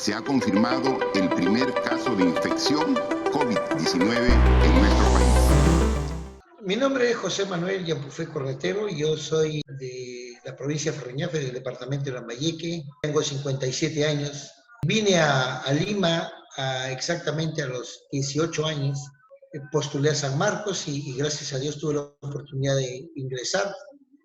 se ha confirmado el primer caso de infección COVID-19 en nuestro país. Mi nombre es José Manuel Yampufé Corretero y yo soy de la provincia de Ferreñafe, del departamento de Lambayeque. Tengo 57 años. Vine a Lima exactamente a los 18 años. Postulé a San Marcos y gracias a Dios tuve la oportunidad de ingresar.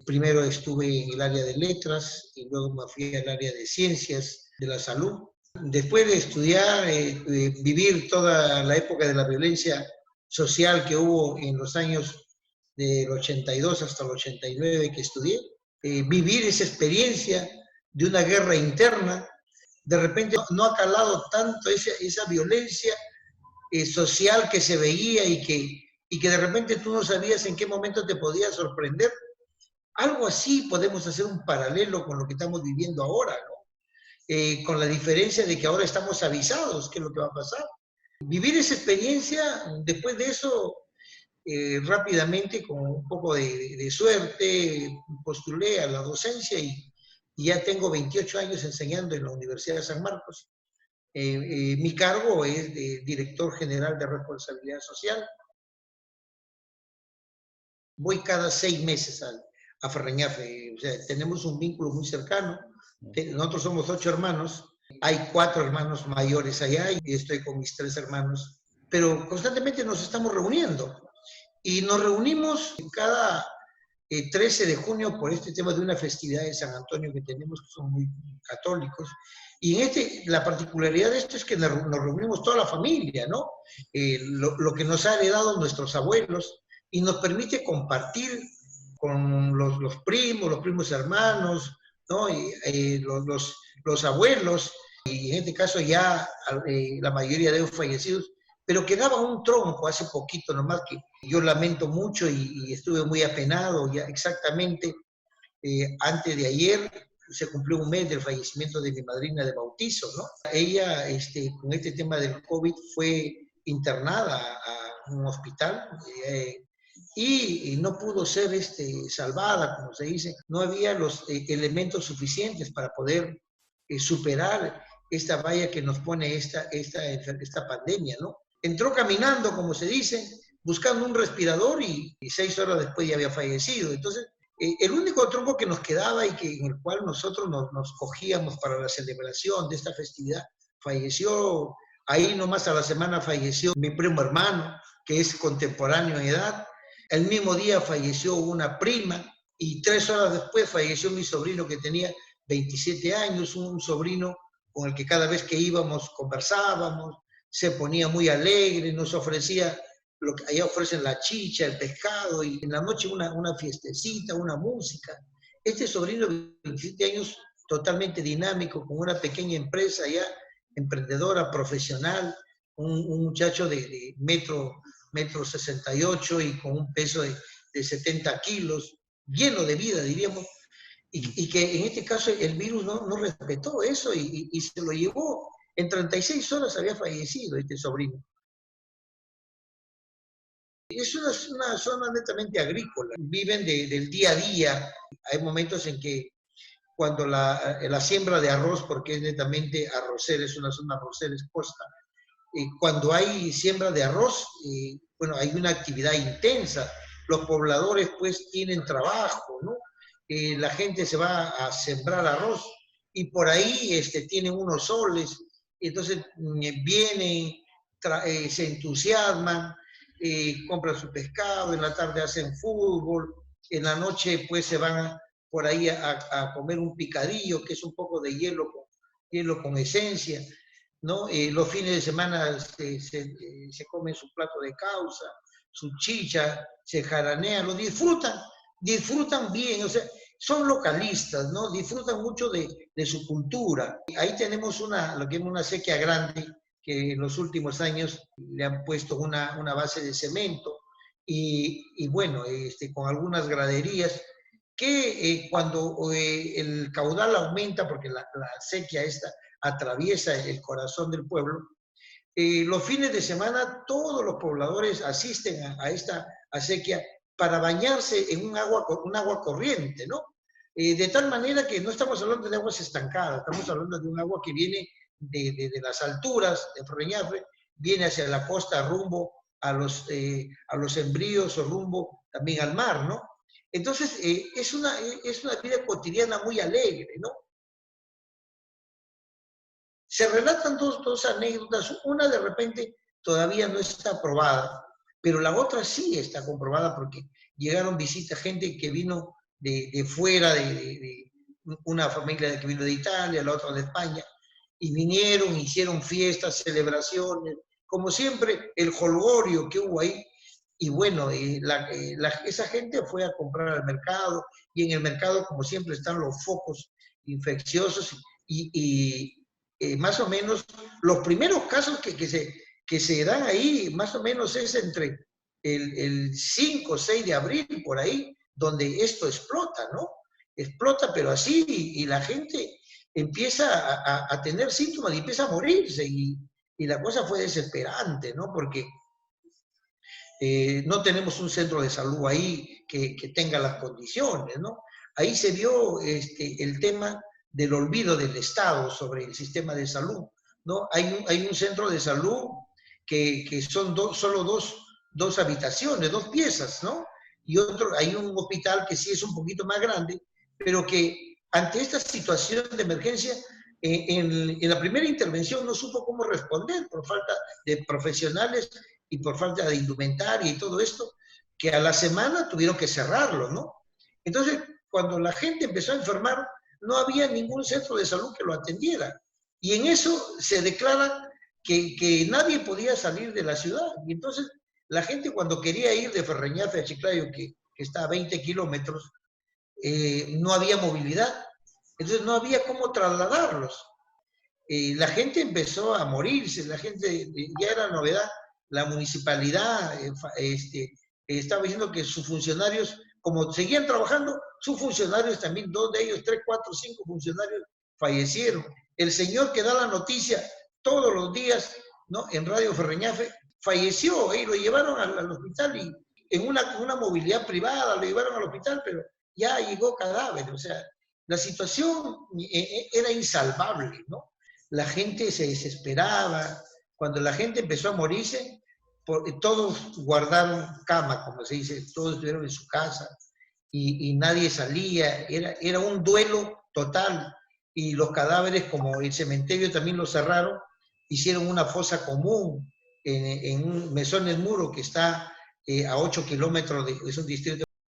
Primero estuve en el área de letras y luego me fui al área de ciencias de la salud. Después de estudiar, vivir toda la época de la violencia social que hubo en los años del 82 hasta el 89 que estudié, vivir esa experiencia de una guerra interna, de repente no ha calado tanto esa violencia social que se veía y que de repente tú no sabías en qué momento te podía sorprender. Algo así podemos hacer un paralelo con lo que estamos viviendo ahora, ¿no? Con la diferencia de que ahora estamos avisados qué es lo que va a pasar. Vivir esa experiencia, después de eso, rápidamente, con un poco de suerte, postulé a la docencia y ya tengo 28 años enseñando en la Universidad de San Marcos. Mi cargo es de director general de responsabilidad social. Voy cada 6 meses a Ferreñafe, o sea, tenemos un vínculo muy cercano. Nosotros somos 8 hermanos, hay 4 hermanos mayores allá y estoy con mis 3 hermanos, pero constantemente nos estamos reuniendo y nos reunimos cada 13 de junio por este tema de una festividad de San Antonio que tenemos, que son muy católicos. Y la particularidad de esto es que nos reunimos toda la familia, ¿no? Lo que nos ha heredado nuestros abuelos y nos permite compartir con los primos hermanos, ¿no? Los abuelos, y en este caso ya la mayoría de ellos fallecidos, pero quedaba un tronco hace poquito nomás que yo lamento mucho y estuve muy apenado ya exactamente antes de ayer se cumplió un mes del fallecimiento de mi madrina de bautizo, ¿no? Ella con este tema del COVID fue internada a un hospital y no pudo ser salvada, como se dice. No había los elementos suficientes para poder superar esta valla que nos pone esta pandemia, ¿no? Entró caminando, como se dice, buscando un respirador y 6 horas después ya había fallecido. Entonces, el único tronco que nos quedaba y en el cual nosotros nos cogíamos para la celebración de esta festividad, falleció, ahí nomás a la semana falleció mi primo hermano, que es contemporáneo en edad. El mismo día falleció una prima y 3 horas después falleció mi sobrino que tenía 27 años, un sobrino con el que cada vez que íbamos conversábamos, se ponía muy alegre, nos ofrecía lo que allá ofrecen la chicha, el pescado, y en la noche una fiestecita, una música. Este sobrino de 27 años, totalmente dinámico, con una pequeña empresa ya, emprendedora, profesional, un muchacho de metro 68 y con un peso de 70 kilos, lleno de vida, diríamos, y que en este caso el virus no respetó eso y se lo llevó. En 36 horas había fallecido este sobrino. Es una zona netamente agrícola, viven del día a día. Hay momentos en que cuando la siembra de arroz, porque es netamente arrocera, es una zona arrocera expuesta, cuando hay siembra de arroz, bueno, hay una actividad intensa. Los pobladores pues tienen trabajo, ¿no? La gente se va a sembrar arroz y por ahí tienen unos soles, entonces vienen, se entusiasman, compran su pescado, en la tarde hacen fútbol, en la noche pues se van por ahí a comer un picadillo, que es un poco de hielo con esencia, ¿no? Los fines de semana se comen su plato de causa, su chicha, se jaranean, lo disfrutan bien, o sea, son localistas, ¿no? Disfrutan mucho de su cultura. Ahí tenemos lo que es una acequia grande, que en los últimos años le han puesto una base de cemento y bueno, con algunas graderías que cuando el caudal aumenta, porque la acequia esta atraviesa el corazón del pueblo, los fines de semana todos los pobladores asisten a esta acequia para bañarse en un agua corriente, ¿no? De tal manera que no estamos hablando de aguas estancadas, estamos hablando de un agua que viene de las alturas de Ferreñafe, viene hacia la costa rumbo a los Embríos o rumbo también al mar, ¿no? Entonces, es una vida cotidiana muy alegre, ¿no? Se relatan dos anécdotas, una de repente todavía no está aprobada, pero la otra sí está comprobada porque llegaron visitas, gente que vino de fuera, de una familia que vino de Italia, la otra de España, y vinieron, hicieron fiestas, celebraciones, como siempre, el jolgorio que hubo ahí. Y bueno, esa gente fue a comprar al mercado, y en el mercado, como siempre, están los focos infecciosos, más o menos los primeros casos que se dan ahí, más o menos es entre el 5 o 6 de abril, por ahí, donde esto explota, ¿no? Explota, pero así, y la gente empieza a tener síntomas y empieza a morirse, y la cosa fue desesperante, ¿no? Porque no tenemos un centro de salud ahí que tenga las condiciones, ¿no? Ahí se vio el tema del olvido del Estado sobre el sistema de salud, ¿no? Hay un centro de salud que son solo dos habitaciones, dos piezas, ¿no? Y hay un hospital que sí es un poquito más grande, pero que ante esta situación de emergencia, en la primera intervención no supo cómo responder por falta de profesionales y por falta de indumentaria y todo esto, que a la semana tuvieron que cerrarlo, ¿no? Entonces, cuando la gente empezó a enfermar, no había ningún centro de salud que lo atendiera. Y en eso se declara que nadie podía salir de la ciudad. Y entonces, la gente cuando quería ir de Ferreñafe a Chiclayo, que está a 20 kilómetros, no había movilidad. Entonces, no había cómo trasladarlos. La gente empezó a morirse, la gente, ya era novedad. La municipalidad estaba diciendo que sus funcionarios, como seguían trabajando, sus funcionarios también, 2 de ellos, 3, 4, 5 funcionarios fallecieron. El señor que da la noticia todos los días, ¿no?, en Radio Ferreñafe, falleció y lo llevaron al hospital, y en una movilidad privada lo llevaron al hospital, pero ya llegó cadáver. O sea, la situación era insalvable, ¿no? La gente se desesperaba. Cuando la gente empezó a morirse, todos guardaron cama, como se dice, todos estuvieron en su casa, y nadie salía. Era un duelo total, y los cadáveres, como el cementerio también lo cerraron, hicieron una fosa común en un Mesón del Muro, que está a 8 kilómetros, es un distrito